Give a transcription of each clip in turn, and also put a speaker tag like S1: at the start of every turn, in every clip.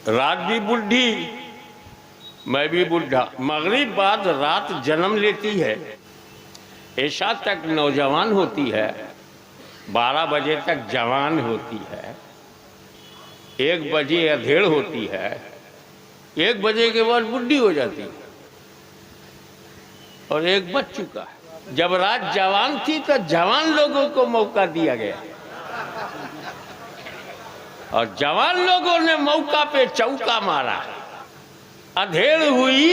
S1: रात भी बुढ़ी, मैं भी बुढ़ा। मगरिब बाद रात जन्म लेती है, ऐशा तक नौजवान होती है, 12 बजे तक जवान होती है, 1 बजे अधेड़ होती है, 1 बजे के बाद बुढ़ी हो जाती है और 1 बज चुका है। जब रात जवान थी तो जवान लोगों को मौका दिया गया और जवान लोगों ने मौका पे चौका मारा। अधेड़ हुई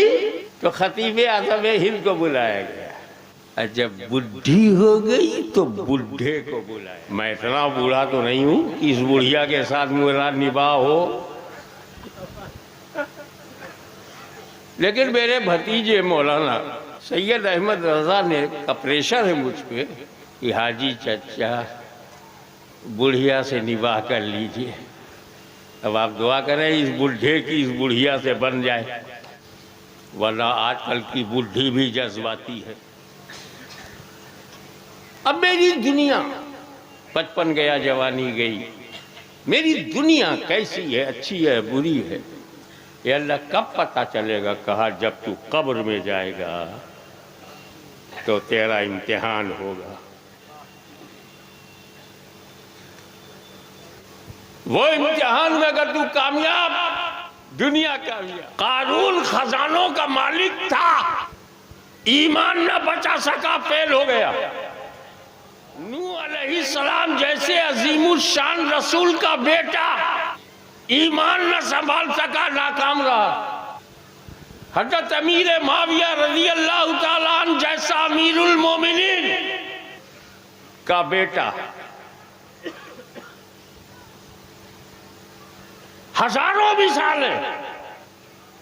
S1: तो खतीबे आज़म हिंद को बुलाया गया और जब बुढ़ी हो गई तो बुढ़े को बुलाया। मैं इतना बूढ़ा तो नहीं हूं कि इस बुढ़िया के साथ मेरा निभाव हो, लेकिन मेरे भतीजे मौलाना सैयद अहमद रजा ने का प्रेशर है मुझ पे कि हाजी चचा बुढ़िया से निभाह कर लीजिए। अब आप दुआ करें इस बुढ़े की इस बुढ़िया से बन जाए, वरना आजकल की बुढ़ी भी जज्बाती है। अब मेरी दुनिया, 55 गया जवानी गई, मेरी दुनिया कैसी है, अच्छी है बुरी है, ये अल्लाह कब पता चलेगा। कहा जब तू कब्र में जाएगा तो तेरा इम्तिहान होगा। वो इम्तिहान में अगर तू कामयाब, दुनिया कामयाब। कारून खजानों का मालिक था, ईमान न बचा सका, फेल हो गया। नूह अलैहिस्सलाम जैसे अजीमुल शान रसूल का बेटा ईमान न संभाल सका, नाकाम रहा। हजरत अमीर माविया रज़ी अल्लाह ताला अन्हु जैसा अमीरुल मोमिनीन का बेटा हजारों मिसाल है,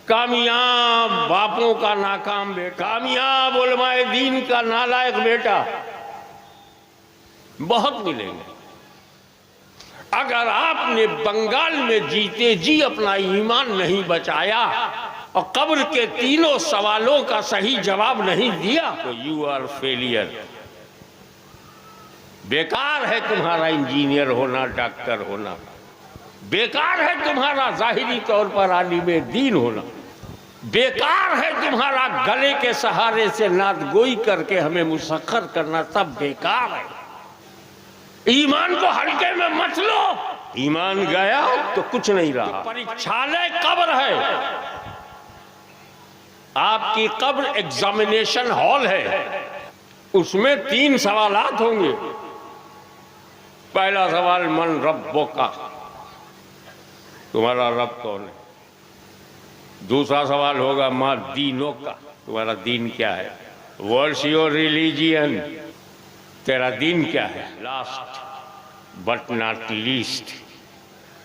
S1: कामयाब बापों का नाकाम बेटा, कामयाब उलमाए दीन का नालायक बेटा बहुत मिलेंगे। अगर आपने बंगाल में जीते जी अपना ईमान नहीं बचाया और कब्र के तीनों सवालों का सही जवाब नहीं दिया तो यू आर फेलियर। बेकार है तुम्हारा इंजीनियर होना, डॉक्टर होना, बेकार है तुम्हारा जाहिरी तौर पर आलिमे दीन होना, बेकार है तुम्हारा गले के सहारे से नात गोई करके हमें मुसख्खर करना, सब बेकार है। ईमान को हल्के में मत लो, ईमान गया तो कुछ नहीं रहा। परीक्षालय कब्र है, आपकी कब्र एग्जामिनेशन हॉल है, उसमें 3 सवालात होंगे। पहला सवाल मन रब्बो का, तुम्हारा रब कौन है। दूसरा सवाल होगा मा दीनों का, तुम्हारा दीन क्या है। व्हाट्स योर रिलीजियन, तेरा दीन क्या है। लास्ट बट नॉट लीस्ट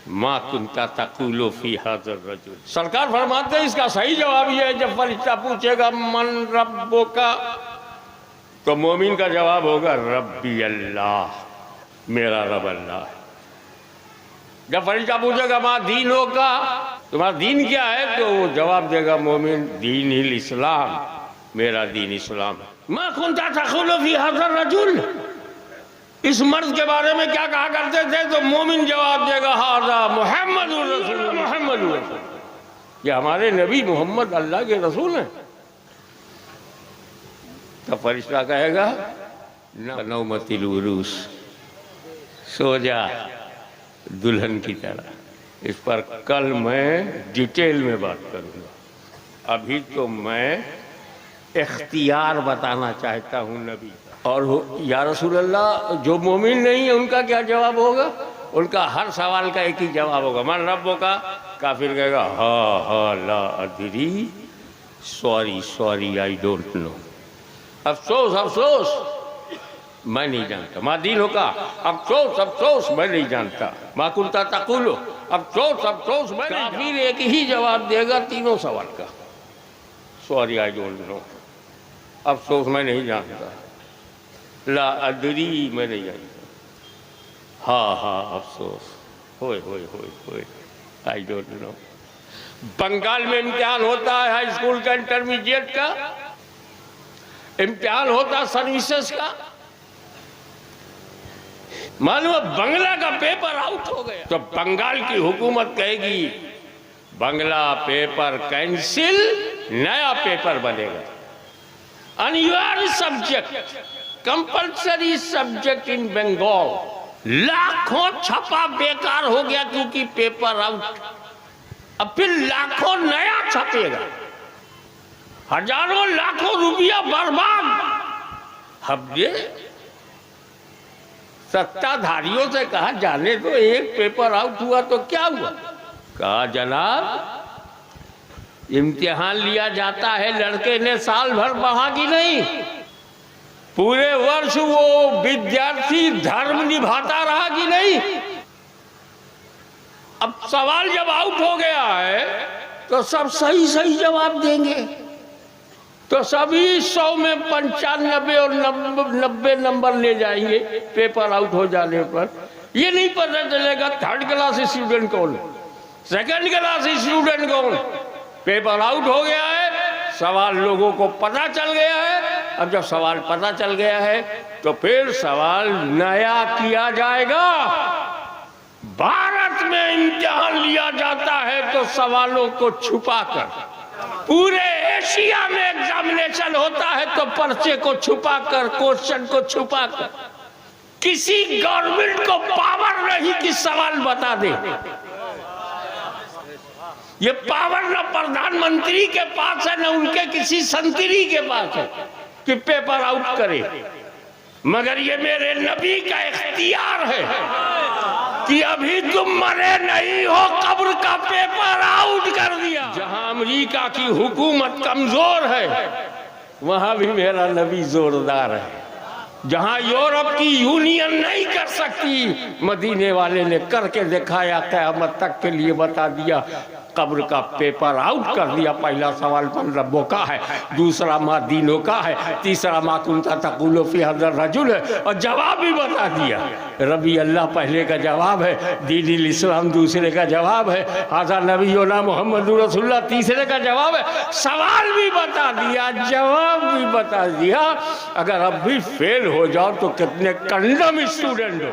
S1: मा कुंता तकुलु फी हाज़र रजुल। सरकार फरमाते हैं इसका सही जवाब यह है, जब फरिश्ता पूछेगा मन रब्बो का तो मोमिन का जवाब होगा रब्बी अल्लाह, मेरा रब अल्लाह है। जब फरिश्ता पूछेगा माँ दीनों का, तुम्हारा दीन क्या है, तो वो जवाब देगा मोमिन दीन हिल इस्लाम, मेरा दीन इस्लाम है। माँ कुंता तकुलु फी हाज़र रजुल, इस मर्द के बारे में क्या कहा करते थे, तो मोमिन जवाब देगा हाज़ा मुहम्मदुर रसूल, मुहम्मदुर रसूल, ये हमारे नबी मोहम्मद अल्लाह के रसूल हैं। तो फरिश्ता कहेगा नौमतिल उरूस, सो जा दुल्हन की तरह। इस पर कल मैं डिटेल में बात करूंगा, अभी तो मैं इख्तियार बताना चाहता हूं नबी। और या रसूल अल्लाह, जो मोमिन नहीं है उनका क्या जवाब होगा। उनका हर सवाल का एक ही जवाब होगा मन रब्बो का। काफिर कहेगा हा ला अदरी, sorry sorry I don't know, अफसोस अफसोस मैं नहीं जानता। माँ दीन होगा, अफसोस अफसोस मैं नहीं जानता। माँ कुंता तकुलो, अफसोस अफसोस मैं। काफिर एक ही जवाब देगा तीनों सवाल का, सॉरी आई डोंट नो, अफसोस मैं नहीं जानता, ला अदरी मैं नहीं जानता, हाँ अफसोस, होए होए होए होए आई डोंट नो। बंगाल में इम्तिहान होता है हाई स्कूल का, इंटरमीडिएट का इम्तिहान होता है, सर्विसेज का। मालूम बंगला का पेपर आउट हो गया तो बंगाल की हुकूमत कहेगी बंगला पेपर कैंसिल, नया पेपर बनेगा। अनिवार्य subject, compulsory subject in Bengal. लाखों छपा बेकार हो गया क्योंकि पेपर आउट। अब फिर लाखों नया छपेगा, हजारों लाखों रुपया बर्बाद। अब ये सत्ताधारियों से कहा जाने तो, एक पेपर आउट हुआ तो क्या हुआ? कहा जनाब इम्तिहान लिया जाता है, लड़के ने साल भर पढ़ा कि नहीं, पूरे वर्ष वो विद्यार्थी धर्म निभाता रहा कि नहीं। अब सवाल जब आउट हो गया है तो सब सही सही जवाब देंगे, तो सभी 100 में 95 और 90 नंबर ले जाएंगे पेपर आउट हो जाने पर। ये नहीं पता चलेगा थर्ड क्लास स्टूडेंट कौन, सेकंड क्लास स्टूडेंट कौन। पेपर आउट हो गया है, सवाल लोगों को पता चल गया है। अब जब सवाल पता चल गया है तो फिर सवाल नया किया जाएगा। भारत में इम्तिहान लिया जाता है तो सवालों को छुपाकर, पूरे एशिया में एग्जामिनेशन होता है तो पर्चे को छुपाकर, क्वेश्चन को छुपाकर। किसी गवर्नमेंट को पावर नहीं कि सवाल बता दे। ये पावर न प्रधानमंत्री के पास है, न उनके किसी संतरी के पास है कि पेपर आउट करे, मगर ये मेरे नबी का इख्तियार है कि अभी तुम मरे नहीं हो, कब्र का पेपर आउट कर दिया। जहां अमेरिका की हुकूमत कमजोर है वहां भी मेरा नबी जोरदार है। जहां यूरोप की यूनियन नहीं कर सकती, मदीने वाले ने करके दिखाया, क़यामत तक के लिए बता दिया, कब्र का पेपर आउट कर दिया। पहला सवाल मन रब्बो का है, दूसरा मा दीनों का है, तीसरा मा कुंता तक़ूलु फ़ी हज़र रजुल है, और जवाब भी बता दिया। रबी अल्लाह पहले का जवाब है, दीनिल इस्लाम दूसरे का जवाब है, हाज़ा नबीयुना मुहम्मदुर रसूलुल्लाह तीसरे का जवाब है। सवाल भी बता दिया, जवाब भी बता दिया। अगर अब भी फेल हो जाओ तो कितने कंडम स्टूडेंट हो।